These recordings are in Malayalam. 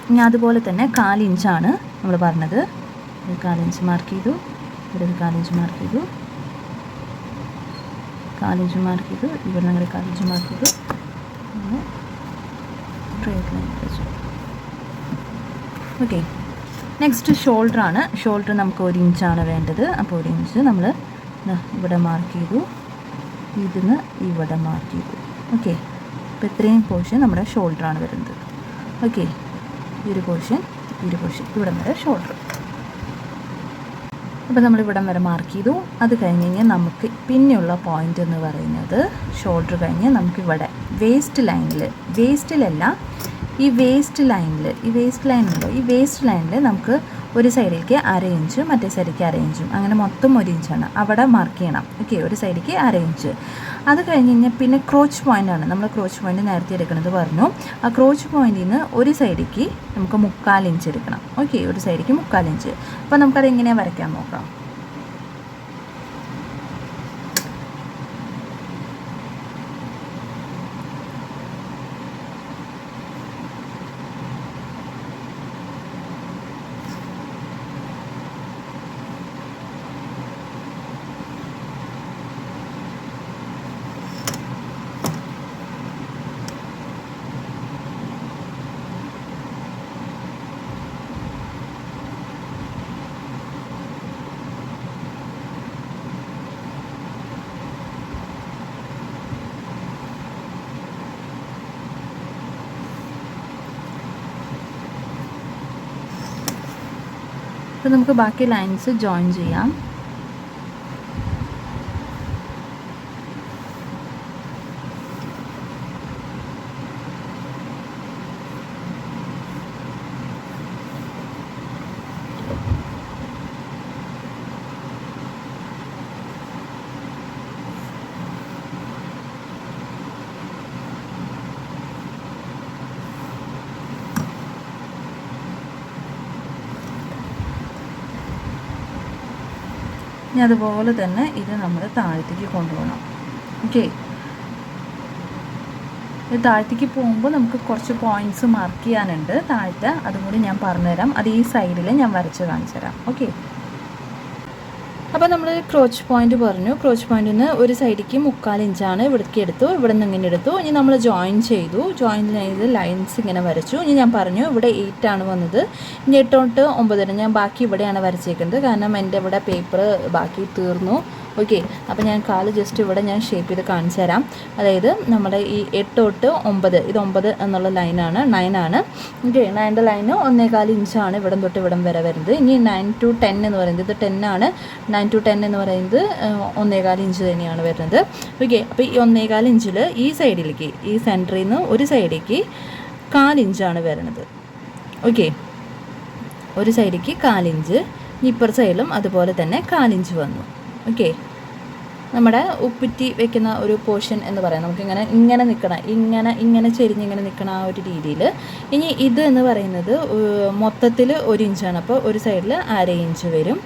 ഇനി അതുപോലെ തന്നെ 1/4 ഇഞ്ചാണ് നമ്മൾ പറഞ്ഞത്. 1/4 ഇഞ്ച് മാർക്ക് ചെയ്തു, ഇവിടെ 1/4 ഇഞ്ച് മാർക്ക് ചെയ്തു, 1/4 ഇഞ്ച് മാർക്ക് ചെയ്തു, ഇവിടെ ഞങ്ങൾ 1/4 ഇഞ്ച് മാർക്ക് ചെയ്തു, സ്ട്രേറ്റ് ലൈൻ വെച്ചു. ഓക്കെ, നെക്സ്റ്റ് ഷോൾഡറാണ്. ഷോൾഡർ നമുക്ക് 1 ഇഞ്ചാണ് വേണ്ടത്. അപ്പോൾ 1 ഇഞ്ച് നമ്മൾ ഇവിടെ മാർക്ക് ചെയ്തു, ഇതിന് ഇവിടെ മാർക്ക് ചെയ്തു. ഓക്കെ, അപ്പോൾ ഇത്രയും പോർഷൻ നമ്മുടെ ഷോൾഡറാണ് വരുന്നത്. ഓക്കെ, ഈ ഒരു പോർഷൻ ഇവിടം വരെ ഷോൾഡർ. അപ്പോൾ നമ്മൾ ഇവിടം വരെ മാർക്ക് ചെയ്തു. അത് കഴിഞ്ഞ് കഴിഞ്ഞാൽ നമുക്ക് പിന്നെയുള്ള പോയിൻ്റ് എന്ന് പറയുന്നത് ഷോൾഡർ കഴിഞ്ഞ് നമുക്കിവിടെ വേസ്റ്റിലല്ല ഈ വേസ്റ്റ് ലൈനിൽ നമുക്ക് ഒരു സൈഡിലേക്ക് 1/2 ഇഞ്ച്, മറ്റേ സൈഡിലേക്ക് 1/2 ഇഞ്ചും, അങ്ങനെ മൊത്തം 1 ഇഞ്ചാണ് അവിടെ മാർക്ക് ചെയ്യണം. ഓക്കെ, ഒരു സൈഡിലേക്ക് 1/2 ഇഞ്ച്. അത് കഴിഞ്ഞ് കഴിഞ്ഞാൽ പിന്നെ ക്രോച്ച് പോയിൻ്റാണ്. നമ്മൾ ക്രോച്ച് പോയിൻ്റ് നേരത്തെ എടുക്കുന്നത് പറഞ്ഞു. ആ ക്രോച്ച് പോയിൻറ്റിൽ നിന്ന് ഒരു സൈഡിലേക്ക് നമുക്ക് 3/4 ഇഞ്ച് എടുക്കണം. ഓക്കെ, ഒരു സൈഡിലേക്ക് 3/4 ഇഞ്ച്. അപ്പോൾ നമുക്കത് എങ്ങനെയാണ് വരയ്ക്കാൻ നോക്കാം. അപ്പോൾ നമുക്ക് ബാക്കി ലൈൻസ് ജോയിൻ ചെയ്യാം. ഇനി അതുപോലെ തന്നെ ഇത് നമ്മൾ താഴത്തേക്ക് കൊണ്ടുപോകണം. ഓക്കെ, ഇത് താഴത്തേക്ക് പോകുമ്പോൾ നമുക്ക് കുറച്ച് പോയിൻറ്റ്സ് മാർക്ക് ചെയ്യാനുണ്ട് താഴത്തെ. അതും കൂടി ഞാൻ പറഞ്ഞുതരാം. അത് ഈ സൈഡിൽ ഞാൻ വരച്ച് കാണിച്ചു തരാം. ഓക്കെ, അപ്പോൾ നമ്മൾ ക്രോച്ച് പോയിൻ്റ് പറഞ്ഞു. ക്രോച്ച് പോയിൻറ്റിൽ നിന്ന് ഒരു സൈഡിലേക്ക് 3/4 ഇഞ്ചാണ് ഇവിടേക്ക് എടുത്തു, ഇവിടെ നിന്ന് ഇങ്ങനെ എടുത്തു. ഇനി നമ്മൾ ജോയിൻ ചെയ്ത് ലൈൻസ് ഇങ്ങനെ വരച്ചു. ഇനി ഞാൻ പറഞ്ഞു ഇവിടെ 8 ആണ് വന്നത്. ഇനി 8 തൊട്ട് 9 ഞാൻ ബാക്കി ഇവിടെയാണ് വരച്ചേക്കുന്നത്, കാരണം എൻ്റെ ഇവിടെ പേപ്പർ ബാക്കി തീർന്നു. ഓക്കെ, അപ്പോൾ ഞാൻ കാല് ജസ്റ്റ് ഇവിടെ ഞാൻ ഷേപ്പ് ചെയ്ത് കാണിച്ചു തരാം. അതായത് നമ്മുടെ ഈ 8 തൊട്ട് 9, ഇത് 9 എന്നുള്ള ലൈനാണ്, 9 ആണ്. ഓക്കെ, 9ൻ്റെ ലൈന് 1/4 ഇഞ്ചാണ് ഇവിടം തൊട്ട് ഇവിടം വരെ വരുന്നത്. ഇനി 9 to 10 എന്ന് പറയുന്നത് ഇത് 10 ആണ്. 9 to 10 എന്ന് പറയുന്നത് 1/4 ഇഞ്ച് തന്നെയാണ് വരുന്നത്. ഓക്കെ, അപ്പോൾ ഈ 1/4 ഇഞ്ചിൽ ഈ സൈഡിലേക്ക്, ഈ സെൻറ്ററിൽ നിന്ന് ഒരു സൈഡിലേക്ക് 1/4 ഇഞ്ചാണ് വരുന്നത്. ഓക്കെ, ഒരു സൈഡിലേക്ക് 1/4 ഇഞ്ച്. ഇപ്പുറ സൈഡിലും അതുപോലെ തന്നെ 1/4 ഇഞ്ച് വന്നു. ഓക്കെ, നമ്മുടെ ഉപ്പിറ്റി വെക്കുന്ന ഒരു പോർഷൻ എന്ന് പറയാം. നമുക്കിങ്ങനെ നിൽക്കണം, ഇങ്ങനെ ചെരിഞ്ഞിങ്ങനെ നിൽക്കണം ആ ഒരു രീതിയിൽ. ഇനി ഇത് എന്ന് പറയുന്നത് മൊത്തത്തിൽ 1 ഇഞ്ചാണ്. അപ്പോൾ ഒരു സൈഡിൽ 1/2 ഇഞ്ച് വരും,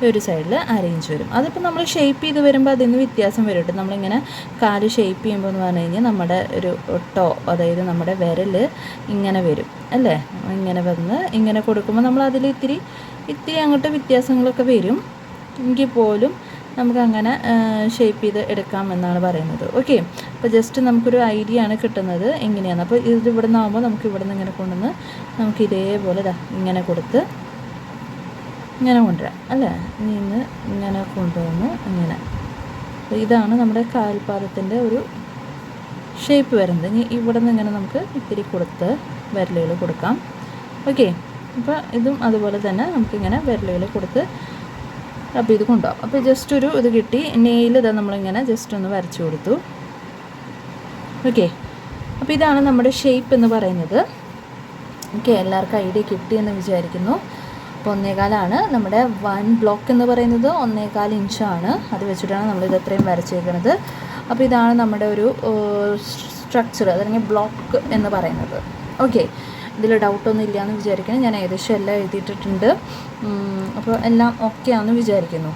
ഒരു സൈഡിൽ 1/2 ഇഞ്ച് വരും. അതിപ്പോൾ നമ്മൾ ഷേപ്പ് ചെയ്ത് വരുമ്പോൾ അതിന് വ്യത്യാസം വരും കേട്ടോ. നമ്മളിങ്ങനെ കാല് ഷേപ്പ് ചെയ്യുമ്പോൾ എന്ന് പറഞ്ഞു കഴിഞ്ഞാൽ നമ്മുടെ ഒരു അതായത് നമ്മുടെ വിരൽ ഇങ്ങനെ വരും അല്ലേ. ഇങ്ങനെ വന്ന് ഇങ്ങനെ കൊടുക്കുമ്പോൾ നമ്മൾ അതിൽ ഇത്തിരി അങ്ങോട്ട് വ്യത്യാസങ്ങളൊക്കെ വരും. എങ്കിൽ പോലും നമുക്കങ്ങനെ ഷേപ്പ് ചെയ്ത് എടുക്കാമെന്നാണ് പറയുന്നത്. ഓക്കെ, അപ്പോൾ ജസ്റ്റ് നമുക്കൊരു ഐഡിയ ആണ് കിട്ടുന്നത് എങ്ങനെയാണ്. അപ്പോൾ ഇത് ഇവിടെ നിന്നാകുമ്പോൾ നമുക്ക് ഇവിടെ നിന്ന് ഇങ്ങനെ കൊണ്ടുവന്ന് നമുക്ക് ഇതേപോലെ ഇങ്ങനെ കൊടുത്ത് ഇങ്ങനെ കൊണ്ടുവരാം അല്ലേ. നിന്ന് ഇങ്ങനെ കൊണ്ടുവന്ന് ഇങ്ങനെ. അപ്പോൾ ഇതാണ് നമ്മുടെ കാൽപാദത്തിൻ്റെ ഒരു ഷേപ്പ് വരുന്നത്. ഇനി ഇവിടെ നിന്ന് ഇങ്ങനെ നമുക്ക് ഇത്തിരി കൊടുത്ത് വിരലുകൾ കൊടുക്കാം. ഓക്കെ, അപ്പോൾ ഇതും അതുപോലെ തന്നെ നമുക്കിങ്ങനെ വിരലുകൾ കൊടുത്ത് അപ്പോൾ ഇത് കൊണ്ടുപോകാം. അപ്പോൾ ജസ്റ്റ് ഒരു ഇത് കിട്ടി. നെയിൽ ഇതാ നമ്മളിങ്ങനെ ജസ്റ്റ് ഒന്ന് വരച്ചു കൊടുത്തു. ഓക്കെ, അപ്പോൾ ഇതാണ് നമ്മുടെ ഷേപ്പ് എന്ന് പറയുന്നത്. ഓക്കെ, എല്ലാവർക്കും ഐഡിയ കിട്ടിയെന്ന് വിചാരിക്കുന്നു. അപ്പോൾ 1/4 ആണ് നമ്മുടെ 1 ബ്ലോക്ക് എന്ന് പറയുന്നത്. 1/4 ഇഞ്ചാണ്. അത് വെച്ചിട്ടാണ് നമ്മളിത് അത്രയും വരച്ചേക്കുന്നത്. അപ്പോൾ ഇതാണ് നമ്മുടെ ഒരു സ്ട്രക്ചർ, അല്ലെങ്കിൽ ബ്ലോക്ക് എന്ന് പറയുന്നത്. ഓക്കെ, ഇതിൽ ഡൗട്ടൊന്നും ഇല്ലയെന്ന് വിചാരിക്കണം. ഞാൻ ഏകദേശം എല്ലാം എഴുതിയിട്ടുണ്ട്. അപ്പോൾ എല്ലാം ഓക്കെ ആണെന്ന് വിചാരിക്കുന്നു.